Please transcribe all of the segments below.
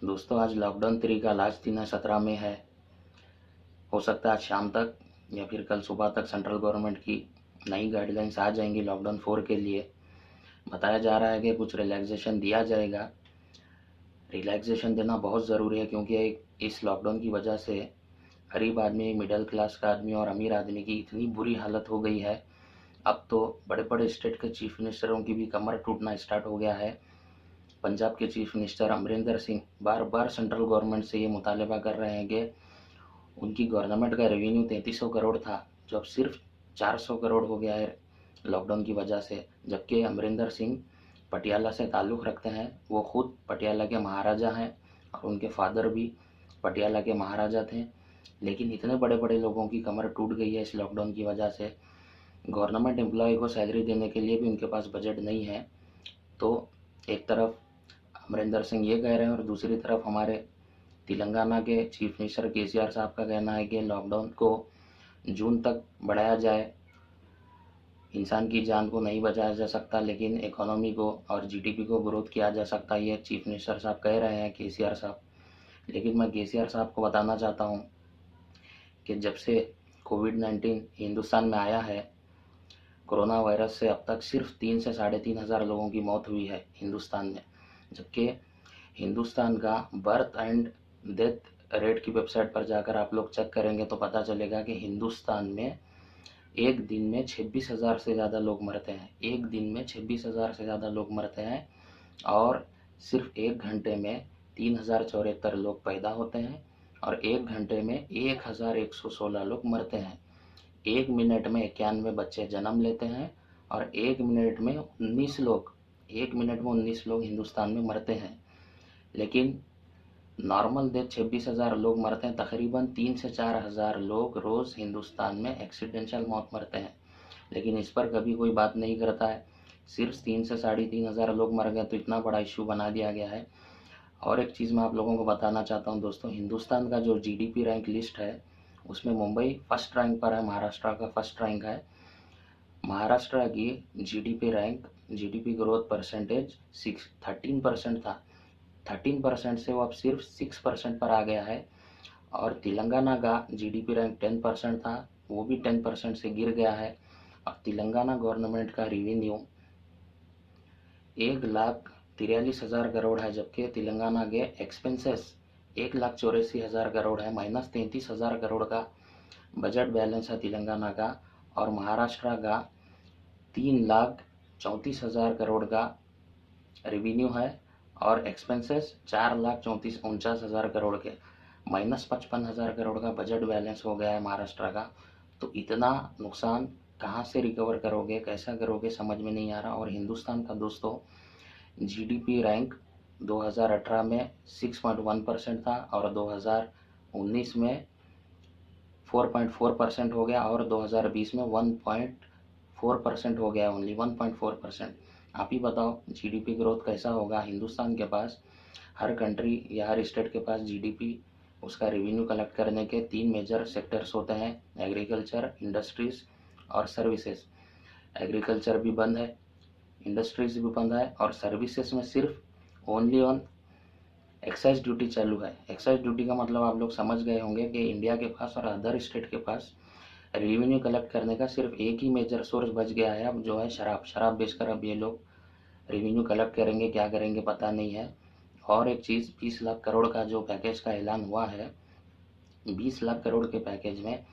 दोस्तों आज लॉकडाउन 3 का लास्ट दिन है, 17 में है। हो सकता है आज शाम तक या फिर कल सुबह तक सेंट्रल गवर्नमेंट की नई गाइडलाइंस आ जाएंगी लॉकडाउन 4 के लिए। बताया जा रहा है कि कुछ रिलैक्सेशन दिया जाएगा। रिलैक्सेशन देना बहुत ज़रूरी है क्योंकि इस लॉकडाउन की वजह से गरीब आदमी, मिडिल क्लास का आदमी और अमीर आदमी की इतनी बुरी हालत हो गई है। अब तो बड़े बड़े स्टेट के चीफ मिनिस्टरों की भी कमर टूटना स्टार्ट हो गया है। पंजाब के चीफ मिनिस्टर अमरिंदर सिंह बार बार सेंट्रल गवर्नमेंट से ये मुतालबा कर रहे हैं कि उनकी गवर्नमेंट का रेवेन्यू 3300 करोड़ था, जो अब सिर्फ 400 करोड़ हो गया है लॉकडाउन की वजह से। जबकि अमरिंदर सिंह पटियाला से ताल्लुक़ रखते हैं, वो खुद पटियाला के महाराजा हैं और उनके फादर भी पटियाला के महाराजा थे। लेकिन इतने बड़े बड़े लोगों की कमर टूट गई है इस लॉकडाउन की वजह से। गवर्नमेंट एम्प्लॉय को सैलरी देने के लिए भी उनके पास बजट नहीं है। तो एक तरफ अमरिंदर सिंह ये कह रहे हैं और दूसरी तरफ हमारे तेलंगाना के चीफ मिनिस्टर केसीआर साहब का कहना है कि लॉकडाउन को जून तक बढ़ाया जाए। इंसान की जान को नहीं बचाया जा सकता, लेकिन इकोनॉमी को और जीडीपी को ग्रोथ किया जा सकता है, ये चीफ मिनिस्टर साहब कह रहे हैं, केसीआर साहब। लेकिन मैं केसीआर साहब को बताना चाहता हूँ कि जब से कोविड-19 हिंदुस्तान में आया है, कोरोना वायरस से अब तक सिर्फ 3 से 3,500 लोगों की मौत हुई है हिंदुस्तान में। जबकि हिंदुस्तान का बर्थ एंड डेथ रेट की वेबसाइट पर जाकर आप लोग चेक करेंगे तो पता चलेगा कि हिंदुस्तान में एक दिन में 26,000 से ज़्यादा लोग मरते हैं। एक दिन में 26,000 से ज़्यादा लोग मरते हैं और सिर्फ 1 घंटे में 3,074 लोग पैदा होते हैं और 1 घंटे में 1,116 लोग मरते हैं। 1 मिनट में 91 बच्चे जन्म लेते हैं और 1 मिनट में 19 लोग हिंदुस्तान में मरते हैं। लेकिन नॉर्मल डेथ 26,000 लोग मरते हैं, तकरीबन 3 से 4,000 लोग रोज़ हिंदुस्तान में एक्सीडेंटल मौत मरते हैं। लेकिन इस पर कभी कोई बात नहीं करता है। सिर्फ 3 से 3,500 लोग मर गए तो इतना बड़ा इशू बना दिया गया है। और एक चीज़ मैं आप लोगों को बताना चाहता हूँ दोस्तों, हिंदुस्तान का जो जीडीपी रैंक लिस्ट है उसमें मुंबई फर्स्ट रैंक पर है, महाराष्ट्र का फर्स्ट रैंक है। महाराष्ट्र की जीडीपी ग्रोथ परसेंटेज 13% था। 13% से वो अब सिर्फ 6% पर आ गया है। और तेलंगाना का जीडीपी रैंक 10% था, वो भी 10% से गिर गया है। और तेलंगाना गवर्नमेंट का रेवेन्यू 1,43,000 करोड़ है, जबकि तेलंगाना के एक्सपेंसेस 1,84,000 करोड़ है। माइनस 33,000 करोड़ का बजट बैलेंस है तेलंगाना का। और महाराष्ट्र का 3,34,000 करोड़ का रेवेन्यू है और एक्सपेंसेस 4,49,000 करोड़ के। माइनस 55,000 करोड़ का बजट बैलेंस हो गया है महाराष्ट्र का। तो इतना नुकसान कहाँ से रिकवर करोगे, कैसा करोगे, समझ में नहीं आ रहा। और हिंदुस्तान का दोस्तों जीडीपी रैंक 2018 में 6.1% था और 2019 में 4.4% हो गया और 2020 में 1.4% हो गया, ओनली 1.4%। आप ही बताओ जीडीपी ग्रोथ कैसा होगा हिंदुस्तान के पास। हर कंट्री या हर स्टेट के पास जीडीपी उसका रेवेन्यू कलेक्ट करने के 3 मेजर सेक्टर्स होते हैं, एग्रीकल्चर, इंडस्ट्रीज और सर्विसेज। एग्रीकल्चर भी बंद है, इंडस्ट्रीज भी बंद है और सर्विसेज में सिर्फ ओनली ऑन एक्साइज ड्यूटी चालू है। एक्साइज ड्यूटी का मतलब आप लोग समझ गए होंगे कि इंडिया के पास और अदर स्टेट के पास रेवेन्यू कलेक्ट करने का सिर्फ एक ही मेजर सोर्स बच गया है अब, जो है शराब बेचकर अब ये लोग रेवेन्यू कलेक्ट करेंगे, क्या करेंगे पता नहीं है। और एक चीज़, 20 लाख करोड़ का जो पैकेज का ऐलान हुआ है, 20 लाख करोड़ के पैकेज में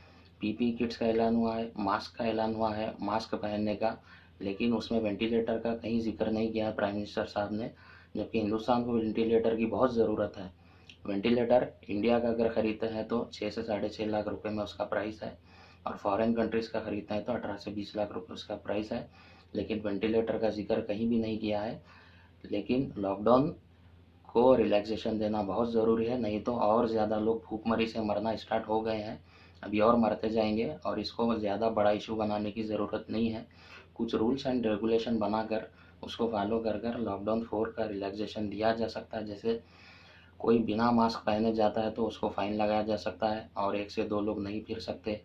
पीपी किट्स का ऐलान हुआ है, मास्क का ऐलान हुआ है, मास्क पहनने का, लेकिन उसमें वेंटिलेटर का कहीं जिक्र नहीं किया है प्राइम मिनिस्टर साहब ने। जबकि हिंदुस्तान को वेंटिलेटर की बहुत ज़रूरत है। वेंटिलेटर इंडिया का अगर ख़रीदते हैं तो 6 से 6.5 लाख रुपए में उसका प्राइस है और फॉरेन कंट्रीज़ का ख़रीदते हैं तो 18 से 20 लाख रुपए उसका प्राइस है। लेकिन वेंटिलेटर का जिक्र कहीं भी नहीं किया है। लेकिन लॉकडाउन को रिलैक्सेशन देना बहुत ज़रूरी है, नहीं तो और ज़्यादा लोग भूखमरी से मरना स्टार्ट हो गए हैं, अभी और मरते जाएंगे। और इसको ज़्यादा बड़ा इशू बनाने की ज़रूरत नहीं है। कुछ रूल्स एंड रेगुलेशन बनाकर उसको फॉलो कर कर लॉकडाउन 4 का रिलैक्सेशन दिया जा सकता है। जैसे कोई बिना मास्क पहने जाता है तो उसको फ़ाइन लगाया जा सकता है और 1 से 2 लोग नहीं फिर सकते,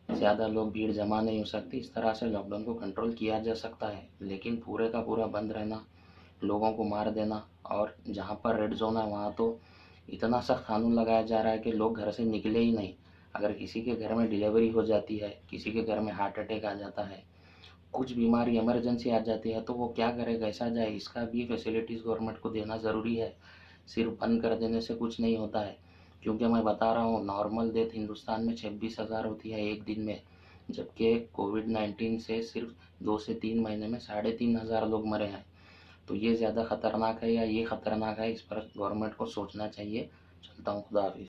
ज़्यादा लोग भीड़ जमा नहीं हो सकती। इस तरह से लॉकडाउन को कंट्रोल किया जा सकता है। लेकिन पूरे का पूरा बंद रहना लोगों को मार देना। और जहाँ पर रेड जोन है वहाँ तो इतना सख्त कानून लगाया जा रहा है कि लोग घर से निकले ही नहीं। अगर किसी के घर में डिलीवरी हो जाती है, किसी के घर में हार्ट अटैक आ जाता है, कुछ बीमारी इमरजेंसी आ जाती है, तो वो क्या करे, कैसा जाए? इसका भी फैसिलिटीज़ गवर्नमेंट को देना ज़रूरी है। सिर्फ बंद कर देने से कुछ नहीं होता है। क्योंकि मैं बता रहा हूँ, नॉर्मल डेथ हिंदुस्तान में 26,000 होती है एक दिन में, जबकि कोविड-19 से सिर्फ 2 से 3 महीने में 3,500 लोग मरे हैं। तो ये ज़्यादा खतरनाक है या ये खतरनाक है, इस पर गवर्नमेंट को सोचना चाहिए। चलता हूँ, खुदा हाफिज़।